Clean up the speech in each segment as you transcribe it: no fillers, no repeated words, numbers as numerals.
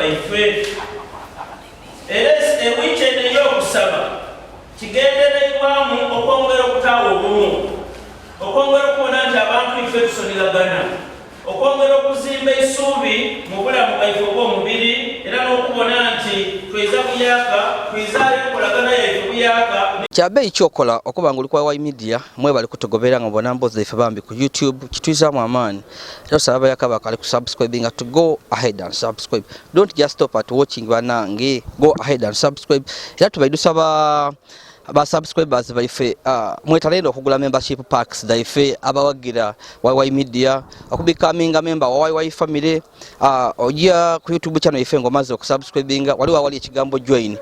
ife era weekend y'okusaba kigendererwamu okwongera okutaawa obumu, okwongera okubona nti abantu ife tusonigagana, okwongera okuzimba essuubi mu bulamu bwaife obw'omubiri, era n'okubona nti tweza buyaka twezaayo enkolagana yaife buyaka. Kyabeeyi kyokola okuba nga oli ku awamu media mwe bali kutugoberera nga bona mbozi zaife bambi ku YouTube kitwizaamu amaani. Era osaba abayaka bakali ku subscribing to go ahead and subscribe. Don't just stop at watching banange, go ahead and subscribe. Era tubaidusaba aba subscribers baife mwetalendo okugula membership packs daife abawagira awamu media okubikaminga member wa awamu family ojja ku YouTube channel ife ngomaze okusubscribinga wali ekigambo join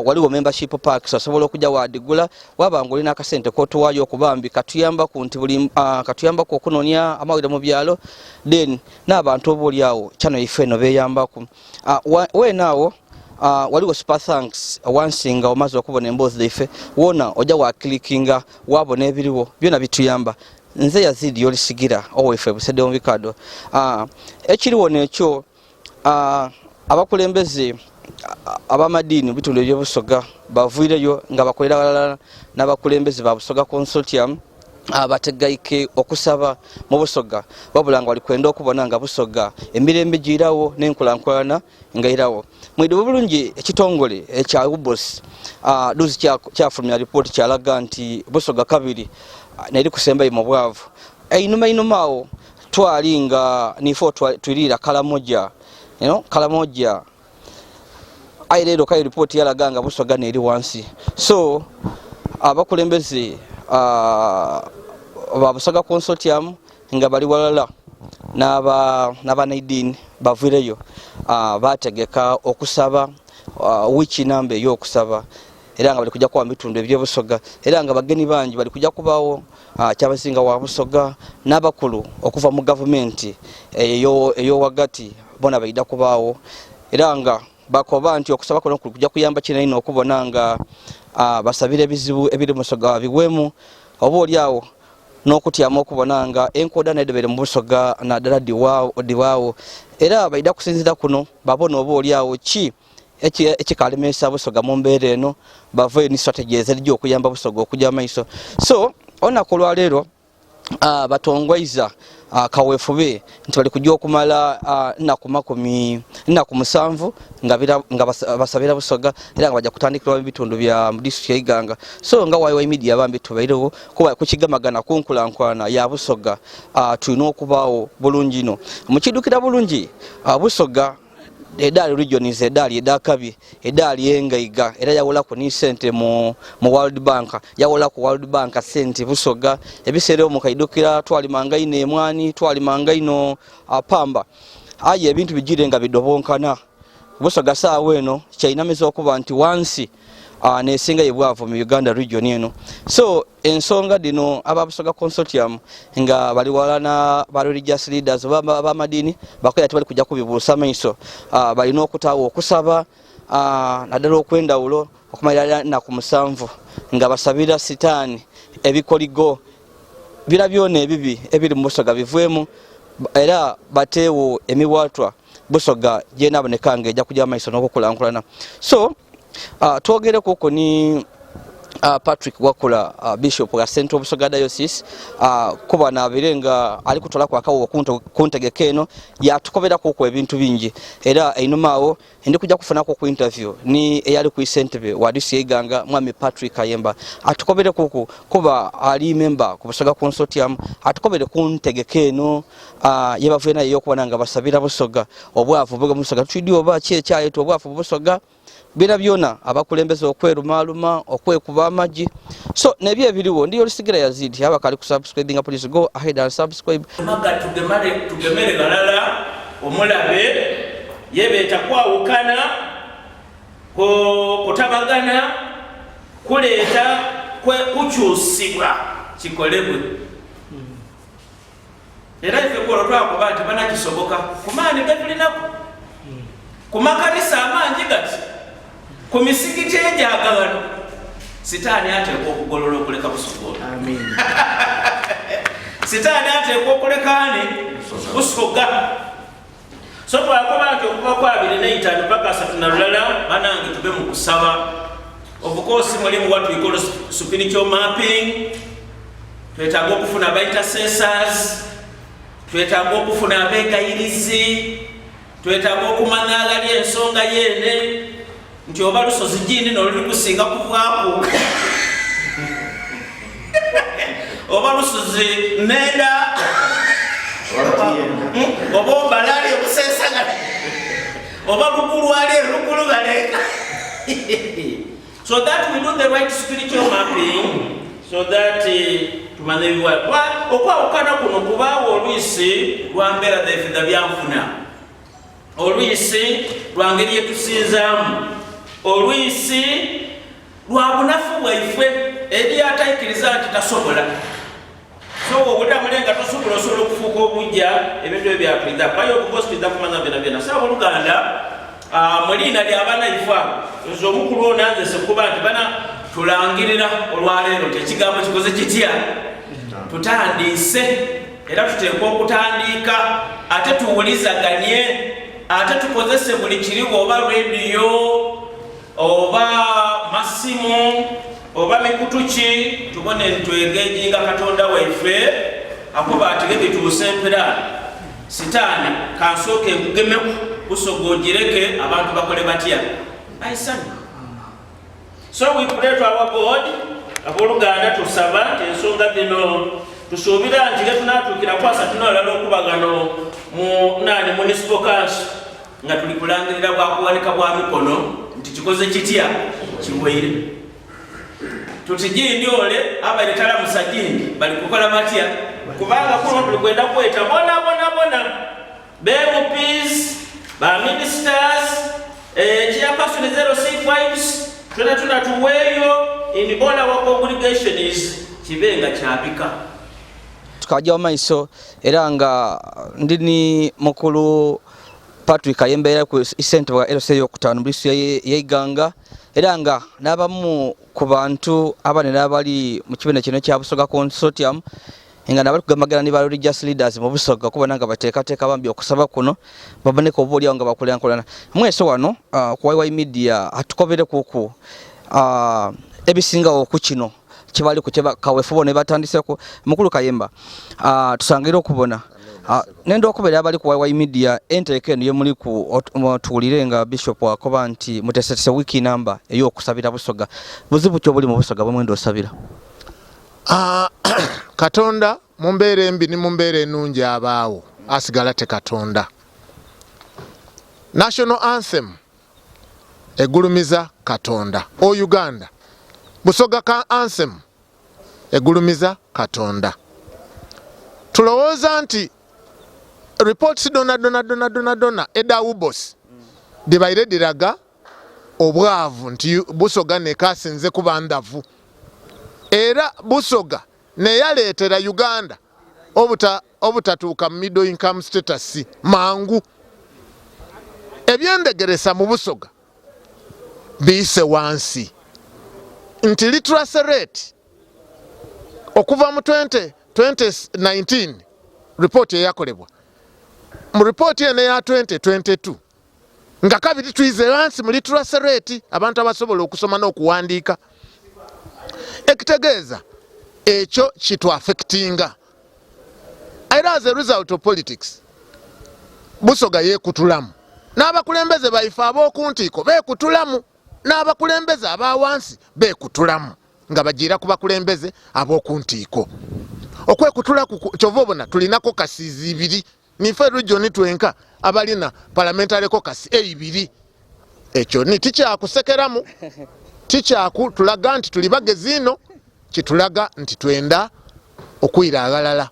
waliwo membership packs osobola okujja wadigula wabanga olina akasente kotuwayo okubambi katuyamba ku nti buli katuyamba ku okunonya amawulire mu byalo then n'abantu obolyawo channel ife no beyambako we nawo waliwo super thanks wansinga omaze okubona emboozi zaife wona ojja wa clickinga wabona ebiriwo byona bituyamba. Nze Yazid Yolisigira owefe busedde mu bikado ekiriwo nekyo abakulembeze abamadini bitundu ebyobusoga bavuireyo nga bakolera walala n'abakulembeze ba Busoga Consortium abategaike okusaba mu Busoga wabula nga wali kwenda okubona nga Busoga emirembe girawo n'enkulankulana nga irawo mwidi bulungi ekitongole ekya ubos duzi kyafulumya report kyalaga nti Busoga kabiri neri kusemba mu bwavu einumaawo twalinga nifo twirira kala moja kala moja ayiredo kai report yalaga nga Busoga neri wansi so abakulembeze ba Busoga Consortium nga bali walala n'Abanadini bavuireyo bategeka okusaba wiki namba y'okusaba era nga bali kujja kwa bitundu eby'Obusoga era nga bageni bangi bali kujja kubawo kyabasinga wa Busoga n'abakulu okuva mu government eyo wagati bona baida kubawo era nga bakoba nti okusaba kuno kujja kuyamba kinaino okubona nga basabire ebizibu ebiri Busoga biwemu oba olyawo n'okutyamu okubona nga enkoda nedebere mu Busoga naddala diwaawo era baida kusinzira kuno babona oba olyawo ki ekikalemesa Busoga mu mbeera eno bavayo ni strategy ezijja okuyamba Busoga okujja maiso. So olunaku olwaleero batongwaiza kawefube nti bali kujja okumala nnaku 7 nga basabira Busoga era nga bajja kutandikira ebitundu bya district ya Iganga. So nga awamu media bambi tubairewo kuba kukigamagana kunkulankwano ya Busoga tulina okubaawo bulungi no mukidukira bulungi Busoga edali region is edali edakabi edali engaiga era yawolako ni sente mu World Bank yawolako World Bank sente Busoga ebiseero mu kaidukira twalimanga ine emwani twalimanga ino pamba aye ebintu bijire nga bidobonkana Busoga saawe eno kyainamiza okuba nti wansi nesinga yebwavu mu Uganda region eno. So ensonga dino aba Busoga Consortium nga bali walana ba religious leaders ba madini bakoya tibali kujja kubibuusa maiso balina okutaawo okusaba naddala okwendawulo okumalira na ku 7 nga basabira sitaani ebikoligo bira byona ebibi ebiri mu Busoga bivuemu era bateewo emiwatwa Busoga jena abonekanga ejja kujja maiso n'okukulankulana. So twogere kuko ni Patrick Wakula Bishop wa Central Busoga Diocese kuba na birenga ali kutola kwa kawo kuntegeka eno yatukobera kuko ebintu bingi era einumaawo ndi kujja kufuna ku interview ni eyali ku Sentebe wa DC Iganga mwami Patrick Ayemba atukobere kuko kuba ali member ku Busoga Consortium atukobere kuntegeka eno yebavuye nayo kubona nga basabira Busoga obwavu bwo Busoga twidi oba kyechaye to obwavu Busoga bina byona abakulembeze okwerumaluma okwekuba amaji. So nebye ebiriwo ndi Yolisigira Yazid abakali ku subscribing please go ahead and subscribe. Maga tugemere galala omulabe yebeta kwawukana kutabagana kuleeta kukyusibwa kikolebwe era ife kwolo twakuba nti banakisoboka kumaani gatulinaku kumakanisa amangi gati ku misigiti egyagabano sitaani ateekwa okugolola okuleka Busoga. Amen. Sitaani ateekwa okuleka ani Busoga. so twakola nti okuva ku 25 paka 30 banange tube mu kusaba. Of course mulimu what we call spiritual mapping, twetaaga okufuna ba intercessors, twetaaga okufuna abeegayirizi, twetaaga okumanya agali ensonga yene nti oba lusozi gindi noluli kusinga kuvaako oba lusozi nenda oba obalali okusesagala oba lugulwali lugulugaleka. So that we do the right spiritual mapping so that tumanye ebiwala okwawukana kuno kubaawo olwisi lwa mbeera zaife za byanfuna, olwisi lwa ngeri yetusinzaamu, olwisi lwa bunafu bwaife eri ataikiriza nti tasobola. So obutamulenga tosobola osobola okufuuka obujja ebintu ebyo byakiriza kwayo okugositiza kumanya byona byona. Sawa Oluganda mulina ly'abaana ifa ezo omukulu onanze sekuba nti bana tulangirira olwaleero tekigambo kikoze kitya tutandise era tuteekwa okutandika ate tuwulizaganye ate tukozese buli kiriwo oba rediyo oba masimu oba mikutuki tubone ntwegejinga Katonda waife akuba atige bituuse empera sitaani kansooke nkugemeku busogojireke abantu bakole batya aisana. So we pray to our God aboluganda tusaba ensonga zino tusuubira nti getunatuukira kwasa tunalala okubagano mu nani municipal council nga tuli kulangirira bwakuwanika bwa mikono nti kikoze kitya kiweire tutijindi ole abaletala musajindi bali kukola batya kubanga kuno tuli kwenda kweta bona BMPs ba ministers chairperson 065 tuna tuweyo in all our congregations kibenga kyabika tukajja maiso era nga ndini mukulu Patrick ayembeera ku center wa LC yokutano bisu yeiganga era nga nabamu ku bantu abanene abali mu kibiina kino kya Busoga Consortium nga nabali kugamagana ni ba religious leaders mu Busoga kubona nga bateekateeka bambi okusaba kuno baboneka obuli nga bakulankulana mweso wano ku YY media atukobere kuku ebisinga okukino kibali ku kyeba kawefubo ne batandiseko mukulu Kayemba tusangira okubona nendo okubera abali ku YY media entereke niyo muri ku tuulire nga bishop wakoba nti mutesese wiki namba eyo okusabira Busoga buzibu kyo buli mu Busoga bamwendo osabira Katonda mumbeere embi ni mumbeere ennungi abaawo asigala te Katonda. National anthem egulumiza Katonda. O Uganda Busoga anthem egulumiza Katonda. Tulowooza nti reports dona edawubos dibaire diraga obwavu nti Busoga nekasinze kubandavu era Busoga neyaleetera Uganda obutatuuka middle income status mangu. Ebyendegeresa mu Busoga biyise wansi nti literacy rate okuva mu 2019 report eyakolebwa mu report ene ya 2022 nga kabiri tuize wansi mu literacy rate abantu abasobola okusoma n'okuwandiika ekitegeeza ekyo kitu affectinga era as a result of politics Busoga yekutulamu n'abakulembeze baife ab'okuntiiko beekutulamu n'abakulembeze abawansi beekutulamu nga bagira ku bakulembeze ab'okuntiiko okwekutula kyova obona tulinako kasizi ibiri nife region twenka abalina parliamentary caucus eibiri ekyo ni tikyakusekeramu tikyakutulaga nti tuli bagezi ino kitulaga nti twenda okwiraghalala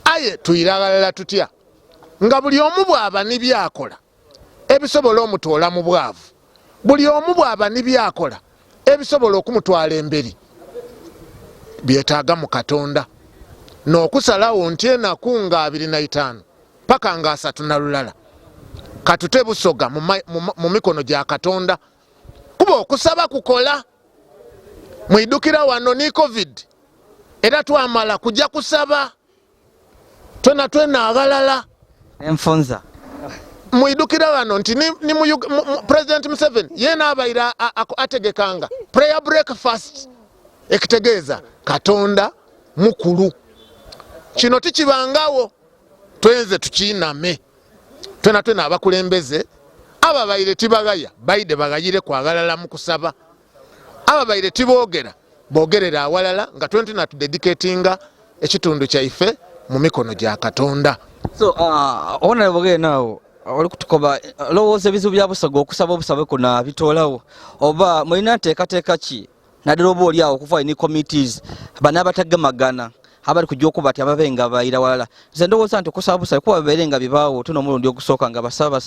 aye tuyiraghalala tutya nga buli omu bw'aba nibyakola ebisobola omutoola mu bwavu buli omu bw'aba nibyakola ebisobola okumutwala emberi byetaaga mu Katonda n'okusalawo nti enaku nga 25 paka nga 30 katute Busoga mu mikono gya Katonda kuba okusaba kukola mwidukira wano ni covid era twamala kujja kusaba twena aghalala enfonza muidukira wano nti ni President Museveni yena abaira ategekanga prayer breakfast ekitegeeza Katonda mukulu. Kino tikibangawo, twenze tukiiname twena abakulembeze ababaire tibagaya baide bagayire kwagalala mu kusaba, ababaire tiboogera boogerera awalala nga twentuna tudedicatinga ekitundu kyaife mu mikono gya Katonda. So honorable now oli kutukoba lowooza ebizibu bya Busoga okusaba obusabe kuna bitolawo oba mulina nteekateeka ki naddala oba oli awo okuva ni committees bana abatagemagana abali kujja okuba ati ababenga bayira walala. Nze ndowooza nti okusaba obusabe kuba babeerenga bibaawo tuno omulundi ogusooka nga basaba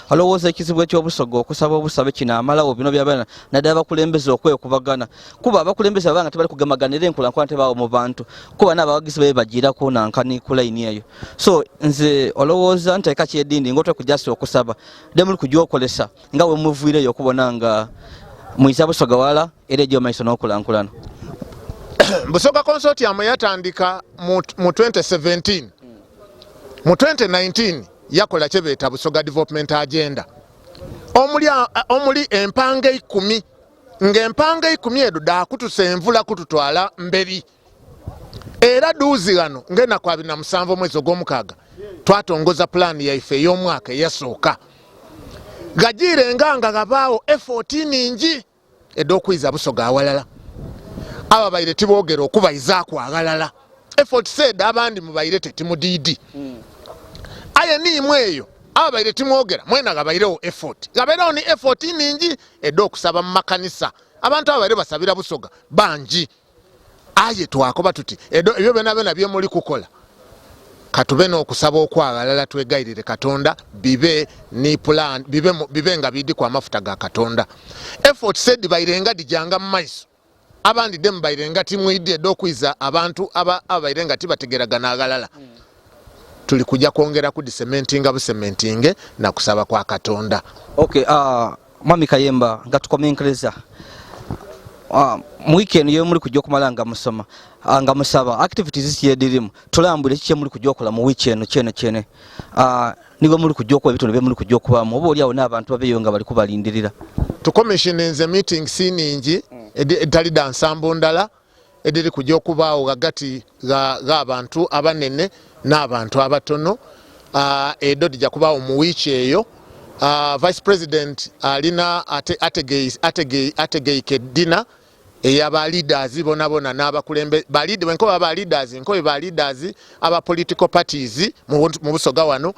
olowooza ekizibu ekyobusoga okusaba obusabe kino amalawo bino byabana naddala abakulembeze okwekubagana kuba abakulembeze babanga tebali kugemagana era enkulankulana tebaawo mu bantu kuba n'abawagizi babe bagirako nankani ku layini eyo. So nze olowooza nteeka kyedindi ngaotwe kujasi okusaba de muli kujja okolesa nga we muviireyo okubona nga muyisa Busoga wala era ejjo maiso n'okulankulana. Busoga Consortium yatandika mu 2017. Mu 2019 yakola kyebeta Busoga Development Agenda. Omuli empanga 10 ng'empanga 10 edo daakutuse envula kututwala mberi. Era duuzi gano ngena kwa 27 mwezi ogw'omukaaga twatongoza plan yaife ey'omwaka eyasooka. Gajire nganga gabaawo effort ningi ed'okwiza Busoga awalala. Aba baire tiboogera okubayiza kwagalala effort said abandi mubaire tetimudiidi aye niimwe eyo aba baire timwogera mwena gabairewo effort gabairewo ni effort ningi edda okusaba mu makanisa abantu aba baire basabira Busoga bangi aye twakoba tuti ebyo byonna bye muli kukola katube n'okusaba okwagalala twegayirire Katonda bibe ni plan bibe nga bidi kwa mafuta ga Katonda. Effort said bairenga dijanga mu maiso abandi dem bairenga timwidde dokwiza abantu abairenga tibategeragana agalala. Tuli kujja kwongera ku cementinga bucementinge na kusaba kwa Katonda. Okay, Mami Kayemba nga tukomenkereza mu weekend yo muri kujja kumalanga musoma nga musaba activities yedirimu tulambule kike muri kujja okola mu weekend kyene nigo muri kujja okuba ebitono bye muri kujja okubamu oba oli awo n'abantu babeyo nga bali kubalindirira. Tucommissioninze meeting siningi edali da nsambo ndala ediri kujja okubaawo hagati g'abantu abanene n'abantu abatono. Edo dijja kubaawo mu wiiki eyo. Vice President alina ategeike dina eyaba leaders bonabona n'abakulembe balide wenkoba ba leaders nkobe ba leaders aba political parties mu Busoga wano,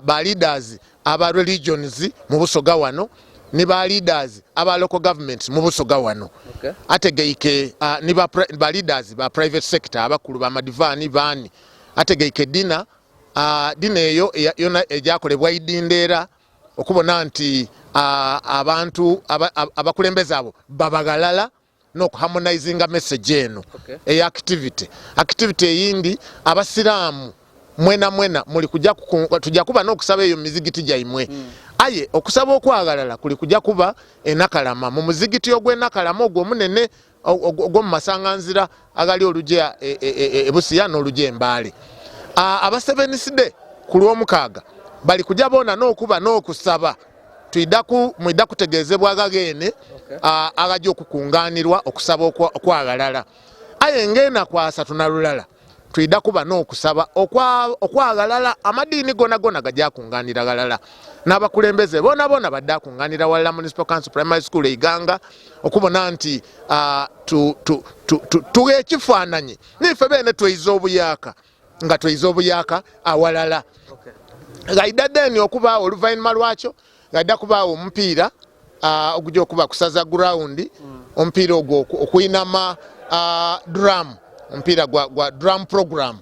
ba leaders aba religions mu Busoga wano ni ba leaders aba local governments mu Busoga wano. Okay. Ategeike ni ba leaders ba private sector abakulu ba madivani bani ategeike dina eyo yona ejakolebwa idindera okubona nti abantu abakulembeze abo babagalala n'okuharmonizinga message eno. Okay. Activity eyindi abasiraamu mwena muli tujja kuba n'okusaba eyo mizigiti gyaimwe. Aye okusaba okwagalala kuli kujja kuba enakalama mu muzigiti ogw'enakalama ogwo munene ogw'omu masanganzira agali olugya ebusiya n'olugya embaale. Abaseveniside ku lw'omukaaga bali kujja bona n'okuba n'okusaba mwidda kutegeezebwa agagene. Okay. Agajja okukunganirwa okusaba okwagalala. Aye ngena kwasa tunalulala twidda kuba n'okusaba okwagalala amadiini gona gajja kunganira galala n'abakulembeze bona badda kunganira walala Municipal Council Primary School Iganga okubona nti tuwe ekifaananyi nife bene tweyiza obuyaka awalala. Okay. Gaida deni okuba oluvaanyuma lwakyo gaida kubaawo omupiira ogujja okuba kusaza ground. Omupiira ogwo okuyinama drum omupiira gwa drum program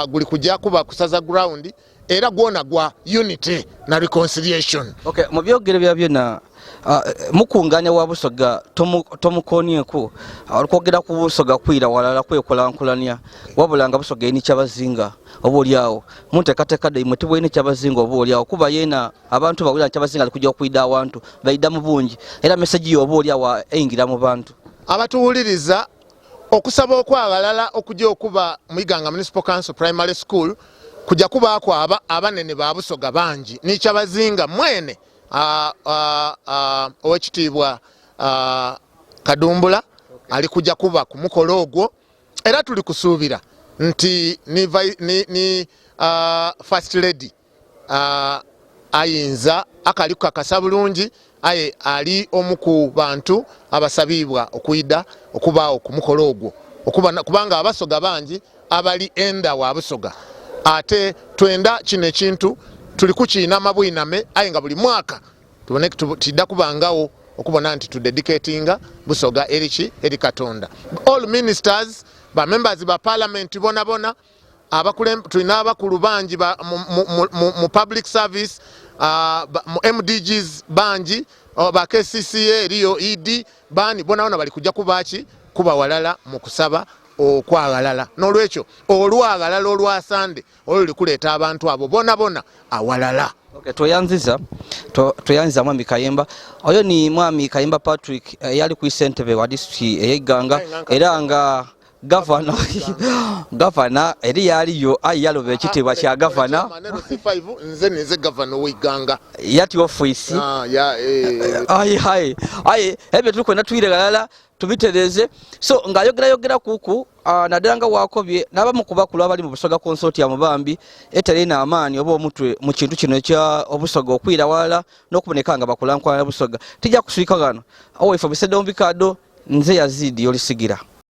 guli kujja kuba kusaza ground era gwona gwa unity na reconciliation. Okay, mu byogere bya byonna mukunganya wa Busoga tomukonieko alikwogera ku Busoga kwira walala kwekolankulanya wabulanga Busoga ni kyabazinga oba oliawo muntekateka daimwe tibwine kyabazinga oba oliawo kuba yena abantu bawira kyabazinga alikujja okwida awantu baida mu bungi era message yo oba oliawo eyingira mu bantu abatuwuliriza okusaba okwagalala okujja okuba mu Iganga Municipal Council Primary School kujja kubaako abanene ba busoga bangi nikyabazinga mwene owekitiibwa Kadumbula ali kujja kuba ku mukolo ogwo era tuli kusuubira nti ni first lady ayinza akali kukakasa bulungi aye ali omu ku bantu abasabibwa okuyida okubaawo ku mukolo ogwo kubanga abasoga bangi abali enda wa busoga ate twenda kino ekintu tuli kukiina mabwiname aye nga buli mwaka tuboneke tidda kubangawo okubona nti tudedicatinga busoga eri Katonda. All ministers ba members ba parliament bona tulina abakulu bangi mu public service mu MDGs bangi ba KCCA eriyo ED bani bona bali kujja kuba walala mu kusaba okwagalala n'olwekyo olwagalala olwasande olwo likuleeta abantu abo bona awalala. Okay, tuyanziza Mwami Kayemba. Oyo ni Mwami Kayemba Patrick yali ku Ssentebe wa district ey'Iganga era nga gavana eri yaliyo ayaloba ekitiibwa kya gavana nze gavana w'Iganga yati office aye ebyo tulikwenda tuyiregalala tubitereze so ng'ayogera kuku naddala nga wakobye n'abamu ku bakulu abali mu busoga consortium bambi eterina amaanyi oba omutwe mu kintu kino ekya obusoga okwira walala n'okuboneka nga bakulankwala busoga tijja kusirika gano awaife obisedde mu bikado nze Yazid Yolisigira.